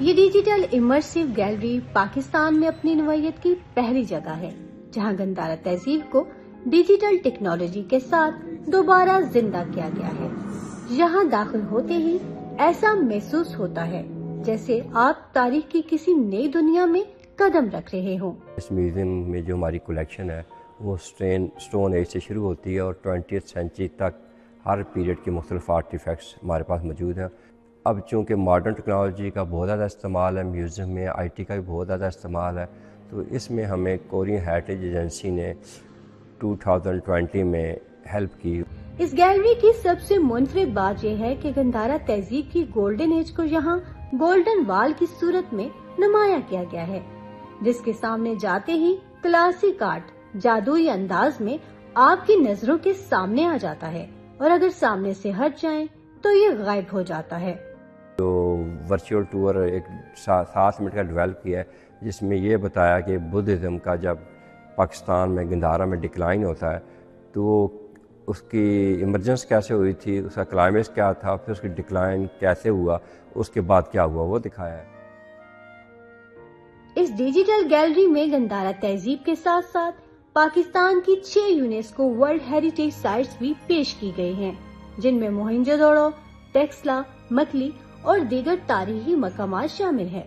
یہ digital امرسیو gallery Pakistan میں اپنی نوعیت کی پہلی جگہ ہے جہاں گندھارا تہذیب کو ڈیجیٹل ٹیکنالوجی کے ساتھ دوبارہ زندہ کیا گیا ہے۔ یہاں داخل ہوتے ہی ایسا محسوس ہوتا ہے جیسے آپ تاریخ کی کسی نئی دنیا میں قدم رکھ رہے ہوں۔ اس میوزیم میں جو ہماری کلیکشن ہے وہ اسٹون ایج سے شروع ہوتی ہے اور 20th سینچری تک ہر پیریڈ کے مختلف آرٹیفیکٹس ہمارے پاس موجود ہیں۔ اب چونکہ ماڈرن ٹیکنالوجی کا بہت زیادہ استعمال ہے، میوزیم میں IT کا بھی بہت زیادہ استعمال ہے، تو اس میں ہمیں کورین ہیریٹیج ایجنسی نے 2020 میں ہیلپ کی۔ اس گیلری کی سب سے منفرد بات یہ ہے کہ گندھارا تہذیب کی گولڈن ایج کو یہاں گولڈن وال کی صورت میں نمایاں کیا گیا ہے، جس کے سامنے جاتے ہی کلاسک آرٹ جادوئی انداز میں آپ کی نظروں کے سامنے آ جاتا ہے، اور اگر سامنے سے ہٹ جائیں تو یہ غائب ہو جاتا ہے۔ جو ورچوئل ٹور ایک 7 منٹ کا ڈیولپ کیا ہے جس میں یہ بتایا کہ بدھزم کا جب پاکستان میں گندھارا میں ڈکلائن ہوتا ہے تو اس کی ایمرجنس کیسے ہوئی تھی، اس کا کلائمیکس کیا تھا، پھر اس کی ڈکلائن کیسے ہوا، اس کے بعد کیا ہوا، وہ دکھایا ہے۔ اس ڈیجیٹل گیلری میں گندھارا تہذیب کے ساتھ ساتھ پاکستان کی 6 یونیسکو ورلڈ ہیریٹیج سائٹس بھی پیش کی گئی ہیں، جن میں موہنجو دڑو، ٹیکسلا، مکلی اور دیگر تاریخی مقامات شامل ہیں۔